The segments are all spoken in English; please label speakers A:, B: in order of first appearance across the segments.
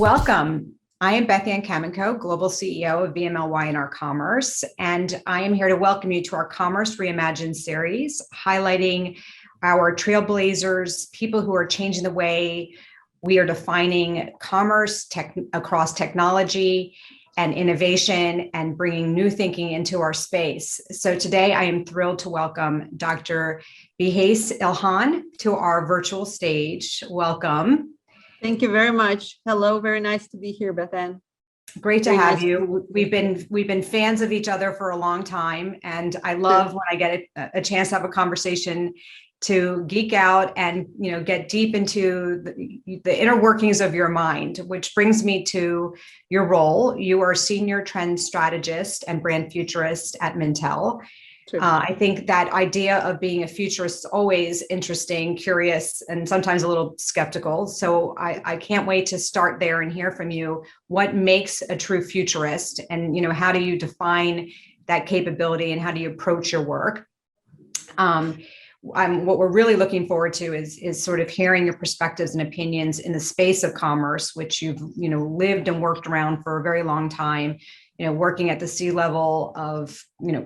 A: Welcome. I am Beth Ann Kaminkow, Global CEO of VMLY&R Commerce, and I am here to welcome you to our Commerce Reimagined series, highlighting our trailblazers, people who are changing the way we are defining commerce across technology and innovation and bringing new thinking into our space. So today I am thrilled to welcome Dr. Behice Ilhan to our virtual stage. Welcome.
B: Thank you very much. Hello, very nice to be here, Beth Ann.
A: Great to have you. We've been fans of each other for a long time, and I love when I get a chance to have a conversation to geek out and get deep into the inner workings of your mind, which brings me to your role. You are Senior Trend Strategist and Brand Futurist at Mintel. I think that idea of being a futurist is always interesting, curious, and sometimes a little skeptical. So I can't wait to start there and hear from you. What makes a true futurist, and how do you define that capability, and how do you approach your work? What we're really looking forward to is sort of hearing your perspectives and opinions in the space of commerce, which you've lived and worked around for a very long time. Working at the C-level of,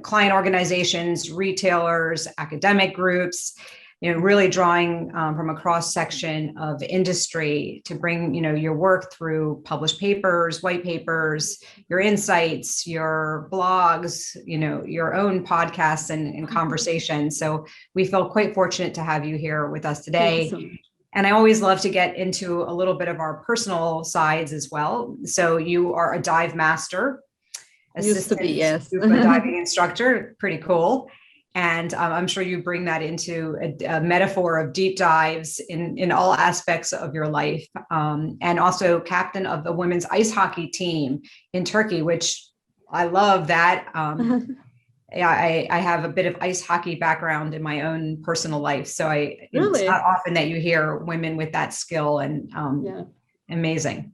A: client organizations, retailers, academic groups, really drawing from a cross section of industry to bring, your work through published papers, white papers, your insights, your blogs, your own podcasts and conversations. So we feel quite fortunate to have you here with us today. Awesome. And I always love to get into a little bit of our personal sides as well. So you are a dive master.
B: Used to be, yes.
A: A diving instructor, pretty cool. And I'm sure you bring that into a metaphor of deep dives in all aspects of your life. And also captain of the women's ice hockey team in Turkey, which I love that. I have a bit of ice hockey background in my own personal life. So it's not often that you hear women with that skill, and amazing.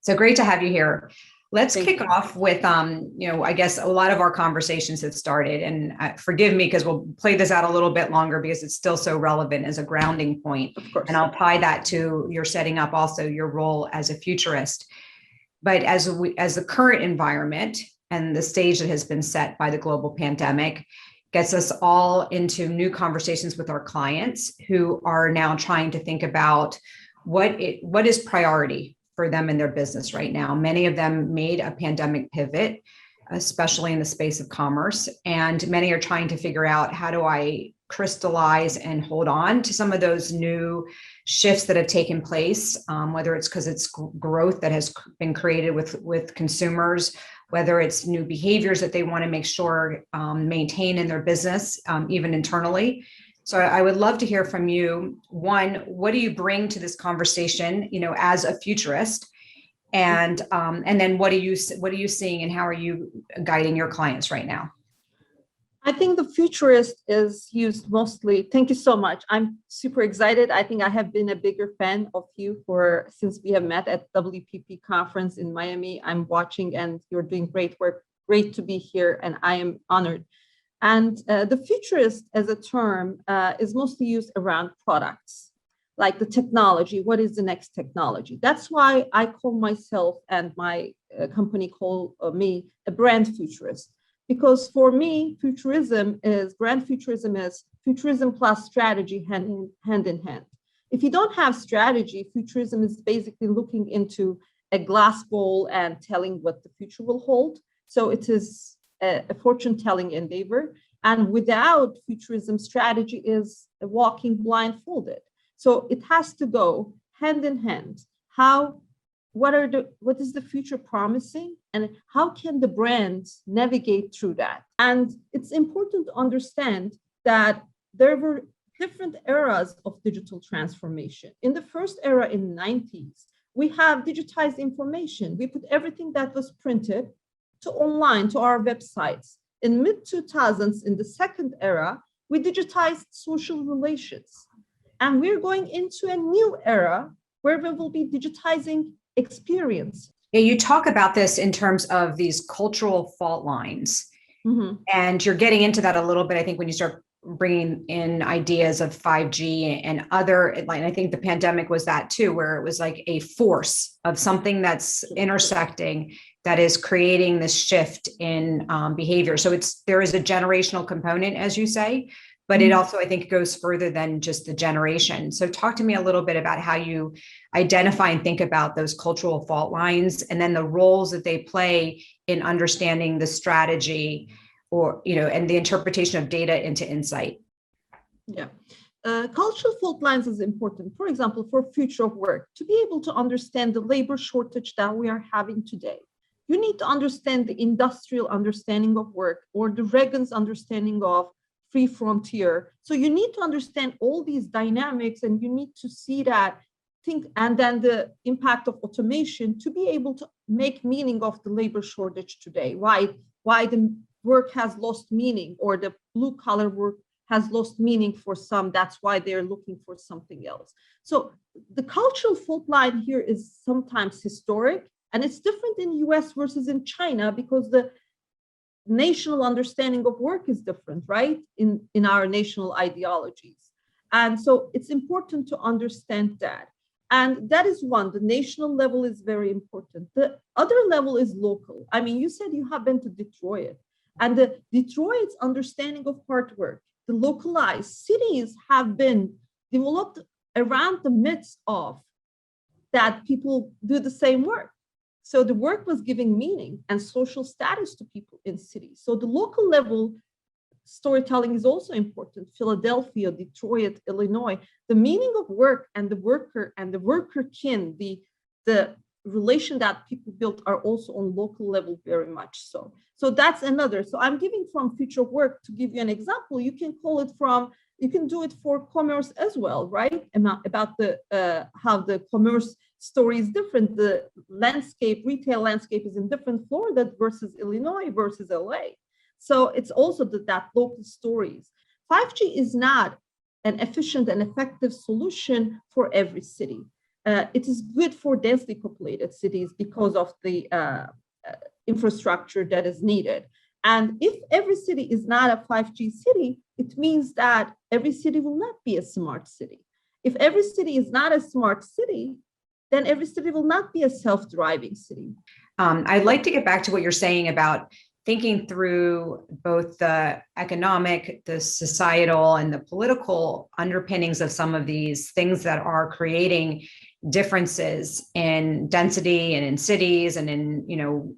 A: So great to have you here. Let's kick off with, I guess a lot of our conversations have started, and forgive me because we'll play this out a little bit longer because it's still so relevant as a grounding point. Of course. And I'll tie that to your setting up also your role as a futurist. But as the current environment and the stage that has been set by the global pandemic gets us all into new conversations with our clients who are now trying to think about what is priority for them in their business right now. Many of them made a pandemic pivot, especially in the space of commerce. And many are trying to figure out, how do I crystallize and hold on to some of those new shifts that have taken place, whether it's because it's growth that has been created with consumers, whether it's new behaviors that they want to make sure maintain in their business, even internally. So I would love to hear from you. One, what do you bring to this conversation, as a futurist, and then what are you seeing, and how are you guiding your clients right now?
B: I think the futurist is used mostly. Thank you so much. I'm super excited. I think I have been a bigger fan of you since we have met at WPP conference in Miami. I'm watching, and you're doing great work. Great to be here, and I am honored. And the futurist as a term is mostly used around products, like the technology. What is the next technology? That's why I call myself, and my company call me, a brand futurist. Because for me, brand futurism is futurism plus strategy hand in hand. If you don't have strategy, futurism is basically looking into a glass bowl and telling what the future will hold. So it is a fortune-telling endeavor. And without futurism, strategy is walking blindfolded. So it has to go hand in hand. What is the future promising, and how can the brands navigate through that? And it's important to understand that there were different eras of digital transformation. In the first era in the 90s, we have digitized information. We put everything that was printed to online, to our websites. In mid-2000s, in the second era, we digitized social relations. And we're going into a new era where we will be digitizing experience.
A: Yeah, you talk about this in terms of these cultural fault lines. And you're getting into that a little bit, I think, when you start bringing in ideas of 5G and other, like, I think the pandemic was that too, where it was like a force of something that's intersecting that is creating this shift in behavior. So there is a generational component, as you say, but it also, I think, goes further than just the generation. So talk to me a little bit about how you identify and think about those cultural fault lines, and then the roles that they play in understanding the strategy, or, and the interpretation of data into insight.
B: Yeah. Cultural fault lines is important. For example, for future of work, to be able to understand the labor shortage that we are having today, you need to understand the industrial understanding of work, or the Reagan's understanding of free frontier. So you need to understand all these dynamics, and you need to see that, and then the impact of automation to be able to make meaning of the labor shortage today. Why the work has lost meaning, or the blue collar work has lost meaning for some. That's why they're looking for something else. So the cultural fault line here is sometimes historic, and it's different in US versus in China, because the national understanding of work is different, right? In our national ideologies. And so it's important to understand that. And that is one, the national level is very important. The other level is local. I mean, you said you have been to Detroit, and the Detroit's understanding of hard work, the localized cities have been developed around the myths of that people do the same work. So the work was giving meaning and social status to people in cities. So the local level storytelling is also important. Philadelphia, Detroit, Illinois, the meaning of work and the worker kin, the relation that people built are also on local level very much so. So that's another. So I'm giving from future of work to give you an example. You can you can do it for commerce as well, right? About the how the commerce story is different. The retail landscape is in different Florida versus Illinois versus LA. So it's also that local stories. 5G is not an efficient and effective solution for every city. It is good for densely populated cities because of the infrastructure that is needed. And if every city is not a 5G city, it means that every city will not be a smart city. If every city is not a smart city, then every city will not be a self-driving city.
A: I'd like to get back to what you're saying about thinking through both the economic, the societal, and the political underpinnings of some of these things that are creating differences in density and in cities and in,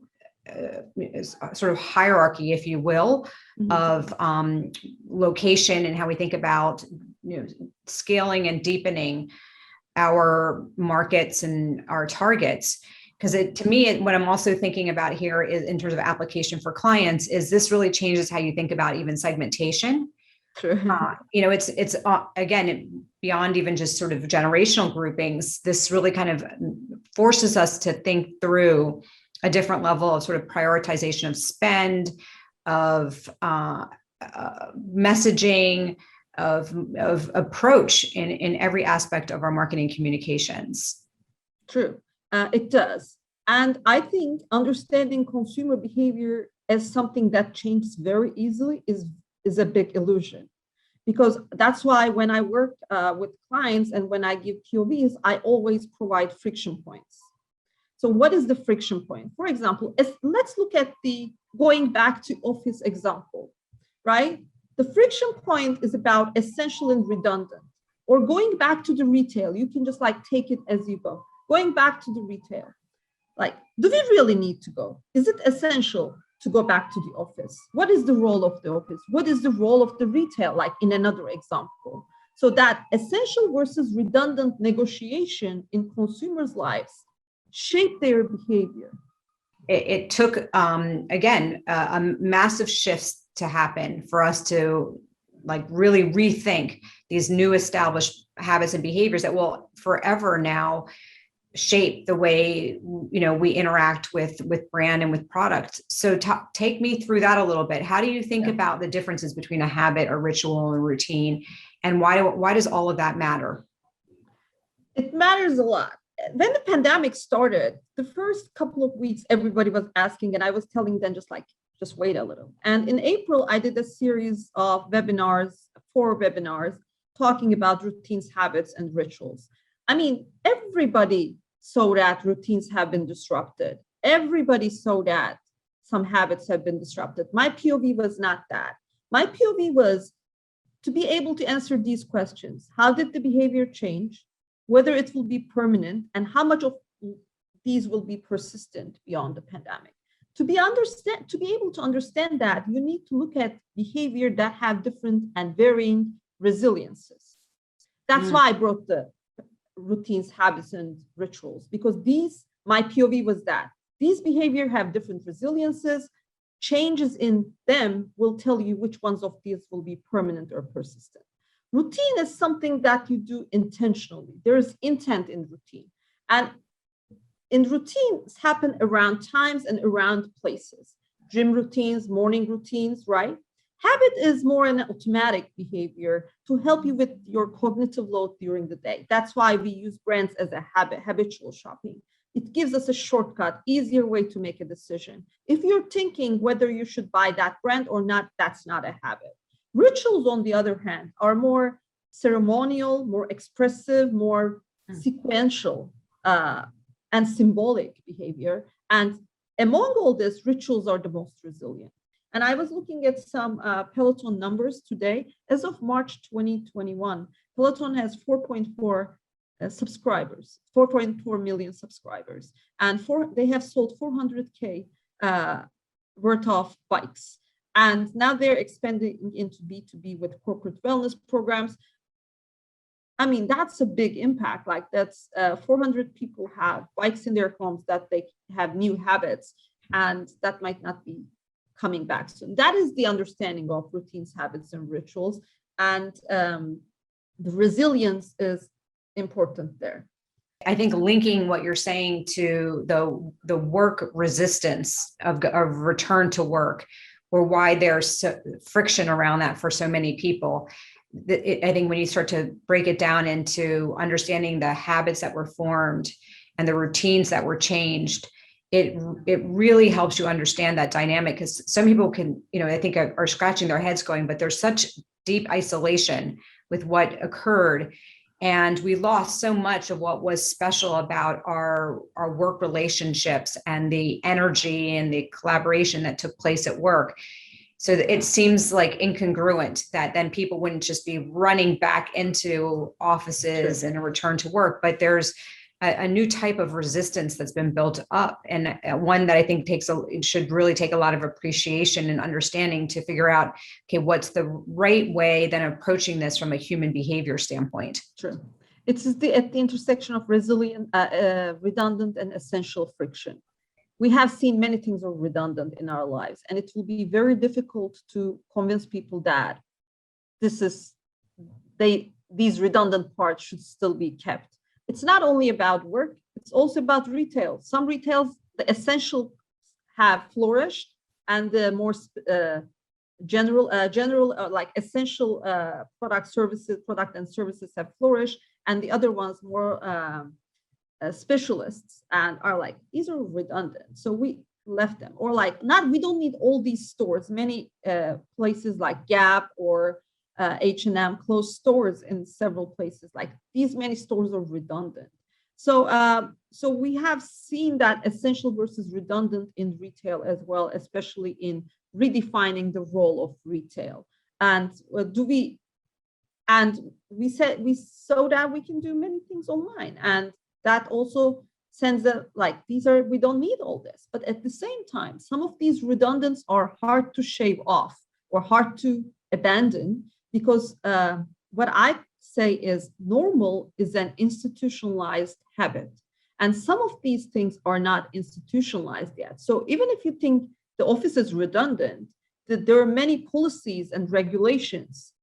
A: sort of hierarchy, if you will, of location, and how we think about, scaling and deepening our markets and our targets. Because to me, what I'm also thinking about here is, in terms of application for clients, is this really changes how you think about even segmentation.
B: Sure.
A: It's again, beyond even just sort of generational groupings. This really kind of forces us to think through a different level of sort of prioritization of spend, of messaging, of approach in every aspect of our marketing communications.
B: True. It does. And I think understanding consumer behavior as something that changes very easily is a big illusion. Because that's why when I work with clients and when I give POVs, I always provide friction points. So what is the friction point? For example, let's look at the going back to office example, right? The friction point is about essential and redundant. Or going back to the retail, you can just take it as you go. Going back to the retail, do we really need to go? Is it essential to go back to the office? What is the role of the office? What is the role of the retail, in another example? So that essential versus redundant negotiation in consumers' lives shape their behavior.
A: It took, again, a massive shifts to happen for us to really rethink these new established habits and behaviors that will forever now shape the way we interact with brand and with product. So take me through that a little bit. How do you think about the differences between a habit, a ritual, and routine, and why does all of that matter?
B: It matters a lot. When the pandemic started, the first couple of weeks, everybody was asking, and I was telling them just just wait a little. And in April, I did a series of webinars, 4 webinars, talking about routines, habits, and rituals. I mean, everybody saw that routines have been disrupted. Everybody saw that some habits have been disrupted. My POV was not that. My POV was to be able to answer these questions. How did the behavior change? Whether it will be permanent, and how much of these will be persistent beyond the pandemic. To be able to understand that, you need to look at behavior that have different and varying resiliences. That's why I brought the routines, habits, and rituals, because my POV was that these behavior have different resiliences. Changes in them will tell you which ones of these will be permanent or persistent. Routine is something that you do intentionally. There is intent in routine. And in routines happen around times and around places. Gym routines, morning routines, right? Habit is more an automatic behavior to help you with your cognitive load during the day. That's why we use brands as a habitual shopping. It gives us a shortcut, easier way to make a decision. If you're thinking whether you should buy that brand or not, that's not a habit. Rituals, on the other hand, are more ceremonial, more expressive, more sequential, and symbolic behavior. And among all this, rituals are the most resilient. And I was looking at some Peloton numbers today. As of March 2021, Peloton has 4.4 subscribers, 4.4 million subscribers. And they have sold 400K worth of bikes. And now they're expanding into B2B with corporate wellness programs. I mean, that's a big impact. Like that's 400 people have bikes in their homes that they have new habits, and that might not be coming back soon. That is the understanding of routines, habits, and rituals. And the resilience is important there.
A: I think linking what you're saying to the work resistance of return to work, or why there's friction around that for so many people. I think when you start to break it down into understanding the habits that were formed and the routines that were changed, it really helps you understand that dynamic, because some people can, I think are scratching their heads going, but there's such deep isolation with what occurred. And we lost so much of what was special about our work relationships and the energy and the collaboration that took place at work. So it seems like incongruent that then people wouldn't just be running back into offices and a return to work, but there's a new type of resistance that's been built up, and one that I think should really take a lot of appreciation and understanding to figure out, okay, what's the right way then approaching this from a human behavior standpoint.
B: True. It's at the intersection of resilient, redundant, and essential friction. We have seen many things are redundant in our lives, and it will be very difficult to convince people that these redundant parts should still be kept. It's not only about work, it's also about retail. Some retails, the essential have flourished, and the more general like essential product and services have flourished, and the other ones more specialists and are like, these are redundant, so we left them. Or like, we don't need all these stores. Many places like Gap or H&M closed stores in several places. Like these many stores are redundant. So we have seen that essential versus redundant in retail as well, especially in redefining the role of retail. And we saw that we can do many things online, and that also sends that we don't need all this. But at the same time, some of these redundants are hard to shave off or hard to abandon, because what I say is normal is an institutionalized habit. And some of these things are not institutionalized yet. So even if you think the office is redundant, that there are many policies and regulations,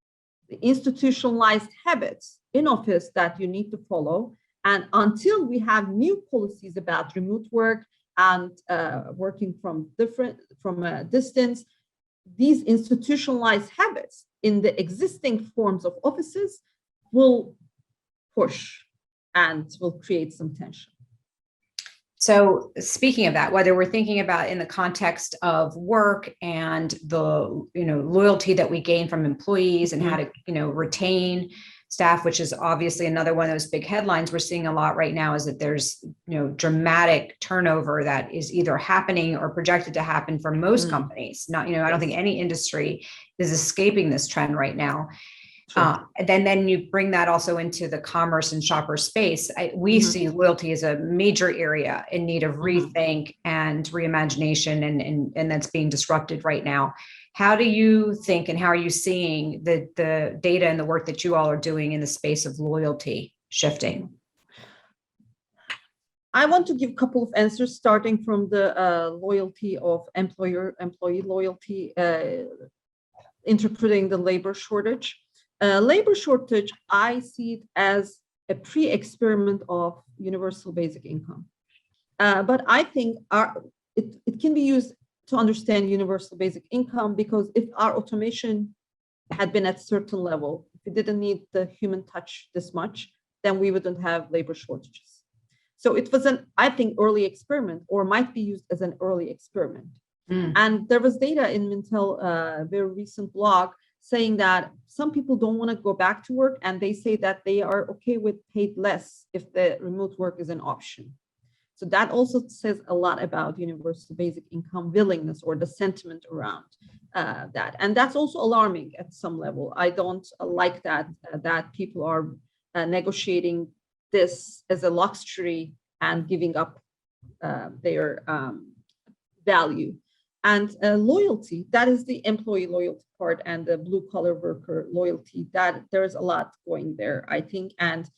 B: the institutionalized habits in office that you need to follow. And until we have new policies about remote work and working from a distance, these institutionalized habits in the existing forms of offices will push and will create some tension.
A: So speaking of that, whether we're thinking about in the context of work and the loyalty that we gain from employees and how to retain staff, which is obviously another one of those big headlines we're seeing a lot right now, is that there's dramatic turnover that is either happening or projected to happen for most companies. Not I don't think any industry is escaping this trend right now. Sure. Then you bring that also into the commerce and shopper space. We see loyalty as a major area in need of rethink and reimagination, and that's being disrupted right now. How do you think, and how are you seeing the data and the work that you all are doing in the space of loyalty shifting?
B: I want to give a couple of answers, starting from the loyalty of employee loyalty, interpreting the labor shortage. Labor shortage, I see it as a pre-experiment of universal basic income. But I think it can be used to understand universal basic income, because if our automation had been at a certain level, if we didn't need the human touch this much, then we wouldn't have labor shortages. So it was I think, early experiment, or might be used as an early experiment. And there was data in Mintel, very recent blog, saying that some people don't want to go back to work, and they say that they are okay with paid less if the remote work is an option. So that also says a lot about universal basic income willingness, or the sentiment around that. And that's also alarming at some level. I don't like that people are negotiating this as a luxury and giving up their value. And loyalty, that is the employee loyalty part, and the blue collar worker loyalty, that there's a lot going there, I think. And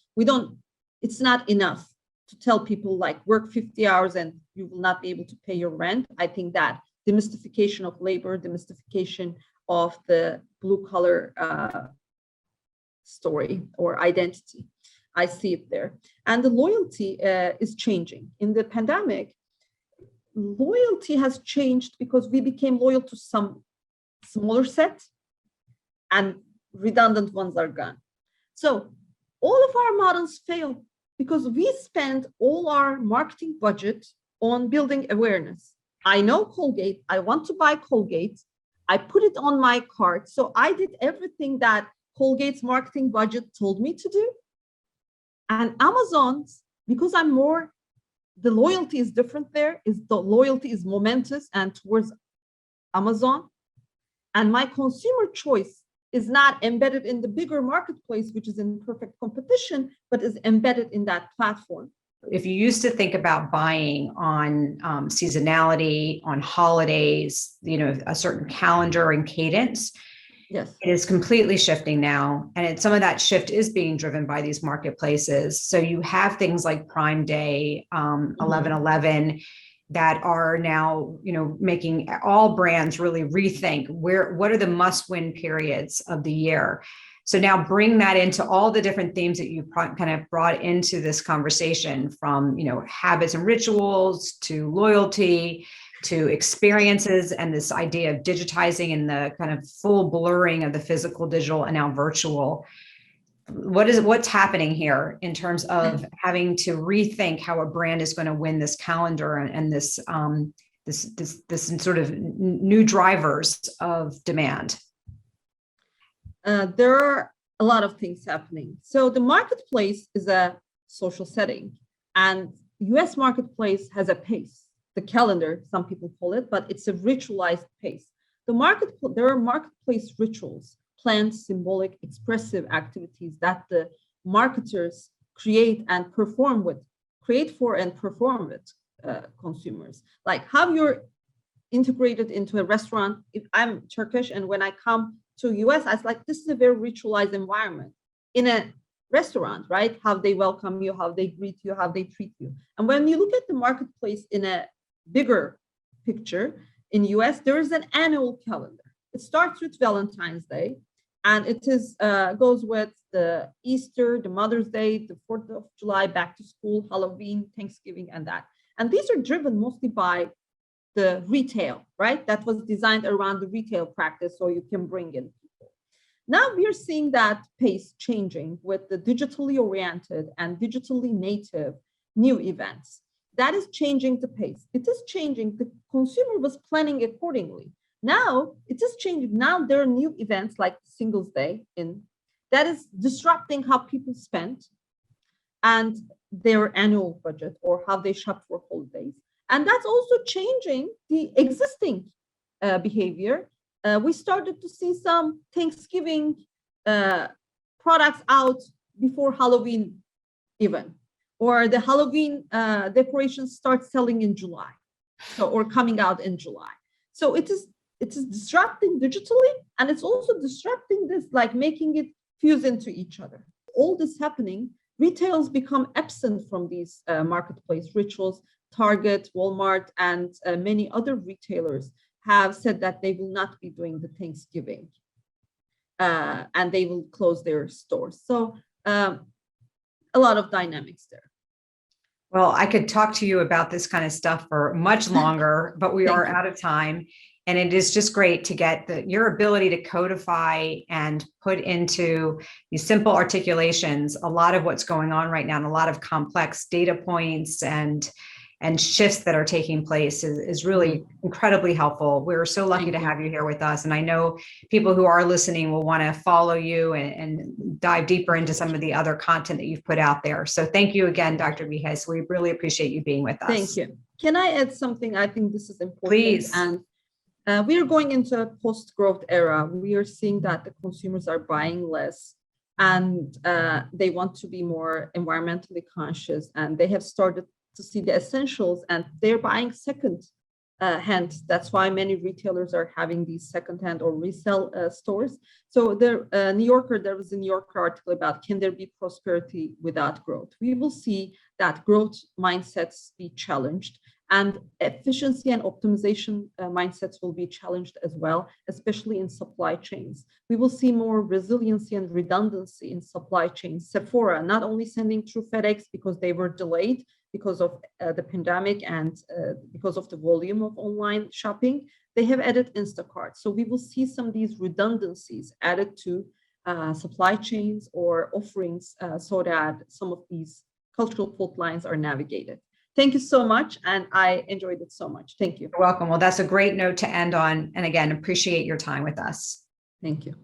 B: it's not enough to tell people like work 50 hours and you will not be able to pay your rent. I think that demystification of labor, demystification of the blue collar story or identity, I see it there. And the loyalty is changing. In the pandemic, loyalty has changed because we became loyal to some smaller set, and redundant ones are gone. So all of our models fail because we spend all our marketing budget on building awareness. I know Colgate, I want to buy Colgate, I put it on my cart. So I did everything that Colgate's marketing budget told me to do. And Amazon's, because the loyalty is different there, the loyalty is momentous and towards Amazon. And my consumer choice is not embedded in the bigger marketplace, which is in perfect competition, but is embedded in that platform.
A: If you used to think about buying on seasonality, on holidays, a certain calendar and cadence,
B: yes,
A: it is completely shifting now. And some of that shift is being driven by these marketplaces. So you have things like Prime Day, 11/11, that are now, making all brands really rethink what are the must-win periods of the year. So now bring that into all the different themes that you kind of brought into this conversation, from, habits and rituals to loyalty to experiences, and this idea of digitizing and the kind of full blurring of the physical, digital, and now virtual. What's happening here in terms of having to rethink how a brand is going to win this calendar and this sort of new drivers of demand?
B: There are a lot of things happening. So the marketplace is a social setting, and US marketplace has a pace. The calendar, some people call it, but it's a ritualized pace. There are marketplace rituals, planned, symbolic, expressive activities that the marketers create for and perform with consumers. Like how you're integrated into a restaurant. If I'm Turkish and when I come to US, I was like, this is a very ritualized environment in a restaurant, right? How they welcome you, how they greet you, how they treat you. And when you look at the marketplace in a bigger picture, in US, there is an annual calendar. It starts with Valentine's Day, and it goes with the Easter, the Mother's Day, the 4th of July, back to school, Halloween, Thanksgiving, and that. And these are driven mostly by the retail, right? That was designed around the retail practice, so you can bring in people. Now we are seeing that pace changing with the digitally oriented and digitally native new events. that is changing the pace. It is changing. The consumer was planning accordingly. Now it is changing. Now there are new events like Singles Day that is disrupting how people spend and their annual budget or how they shop for holidays. And that's also changing the existing behavior. We started to see some Thanksgiving products out before Halloween even, or the Halloween decorations start selling in July, or coming out in July. So it is disrupting digitally, and it's also disrupting this, like making it fuse into each other. All this happening, retailers become absent from these marketplace rituals. Target, Walmart, and many other retailers have said that they will not be doing the Thanksgiving and they will close their stores. So a lot of dynamics there.
A: Well, I could talk to you about this kind of stuff for much longer, but we are out of time. And it is just great to get your ability to codify and put into these simple articulations a lot of what's going on right now, and a lot of complex data points and shifts that are taking place is really incredibly helpful. We're so lucky to have you here with us. And I know people who are listening will want to follow you and dive deeper into some of the other content that you've put out there. So thank you again, Dr. Behice. We really appreciate you being with us.
B: Thank you. Can I add something? I think this is important.
A: Please.
B: And we are going into a post-growth era. We are seeing that the consumers are buying less, and they want to be more environmentally conscious, and they have started to see the essentials, and they're buying second hand. That's why many retailers are having these second-hand or resale stores. So there was a New Yorker article about, can there be prosperity without growth? We will see that growth mindsets be challenged, and efficiency and optimization mindsets will be challenged as well, especially in supply chains. We will see more resiliency and redundancy in supply chains. Sephora not only sending through FedEx because they were delayed because of the pandemic and because of the volume of online shopping, they have added Instacart. So we will see some of these redundancies added to supply chains or offerings so that some of these cultural fault lines are navigated. Thank you so much. And I enjoyed it so much. Thank you.
A: You're welcome. Well, that's a great note to end on. And again, appreciate your time with us.
B: Thank you.